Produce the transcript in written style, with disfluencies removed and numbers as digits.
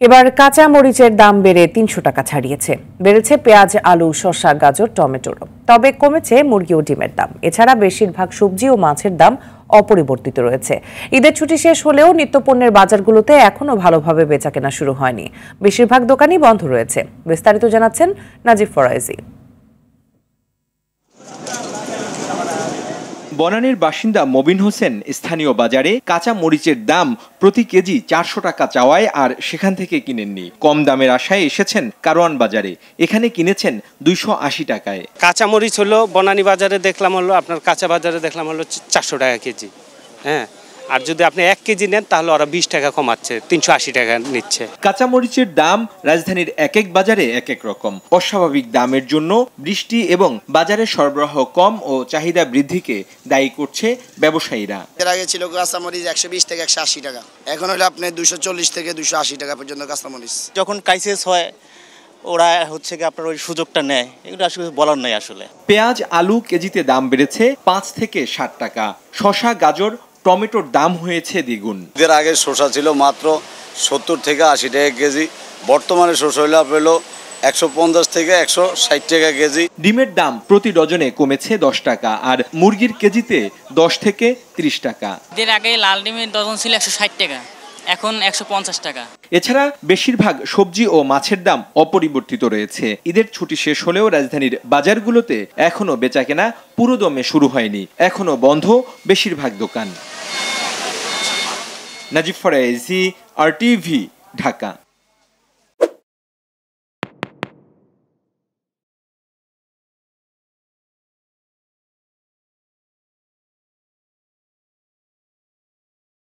এবার কাঁচা মরিচের দাম বেড়ে ৩০০ টাকা ছাড়িয়েছে। বেড়েছে পেঁয়াজ, আলু, শসা, গাজর, টমেটোরও। তবে কমেছে মুরগি ও ডিমের দাম। এছাড়া বেশিরভাগ সবজি ও মাছের দাম অপরিবর্তিত রয়েছে। ঈদের ছুটি শেষ হলেও নিত্যপণ্যের বাজারগুলোতে এখনো ভালোভাবে বেচাকেনা শুরু হয়নি। বেশিরভাগ দোকানই বন্ধ রয়েছে। বিস্তারিত জানাচ্ছেন নাজিব ফরাইজি। বনানীর বাসিন্দা মবিন হোসেন স্থানীয় বাজারে কাঁচা মরিচের দাম প্রতি কেজি ৪০০ টাকা চাওয়ায় আর সেখান থেকে কিনেননি। কম দামের আশায় এসেছেন কারওয়ান বাজারে। এখানে কিনেছেন ২৮০ টাকায়। কাঁচা মরিচ হলো বনানী বাজারে দেখলাম হলো আপনার কাঁচা বাজারে দেখলাম হলো ৪০০ টাকা কেজি। হ্যাঁ, আর যদি আপনি ১ কেজি নেন তাহলে ওরা ২০ টাকা কমাচ্ছে, ৩৮০ টাকা নিচ্ছে। কাঁচা মরিচের দাম রাজধানীর এক এক বাজারে এক এক রকম। অস্বাভাবিক দামের জন্য বৃষ্টি এবং বাজারে সরবরাহ কম ও চাহিদা বৃদ্ধিকে দায়ী করছে ব্যবসায়ীরা। এর আগে ছিল কাঁচা মরিচ ১২০ থেকে ১৮০ টাকা, এখন হলো আপনি ২৪০ থেকে ২৮০ টাকা পর্যন্ত কাঁচা মরিচ। যখন ক্রাইসিস হয় ওরা হচ্ছে কি আপনার ওই সুযোগটা নেয়, এগুলো আসলে বলার নাই। আসলে পেঁয়াজ, আলু কেজিতে দাম বেড়েছে ৫ থেকে ৬০ টাকা। শসা, গাজর, টমেটোর দাম হয়েছে দ্বিগুণ। এর আগে শসা ছিল মাত্র ৭০ থেকে ৮০ টাকা কেজি, বর্তমানে শসা হলো ১৫০ থেকে ১৬০ টাকা কেজি। ডিমের দাম প্রতি ডজনে কমেছে ১০ টাকা আর মুরগির কেজিতে ১০ থেকে ৩০ টাকা। এর আগে লাল ডিমের ডজন ছিল ১৬০ টাকা, এখন ১৫০ টাকা। এছাড়া বেশিরভাগ সবজি ও মাছের দাম অপরিবর্তিত রয়েছে। ঈদের ছুটি শেষ হলেও রাজধানীর বাজারগুলোতে এখনো বেচাকেনা পুরোদমে শুরু হয়নি। এখনো বন্ধ বেশিরভাগ দোকান। নাজিব ফরাইজি, RTV, ঢাকা।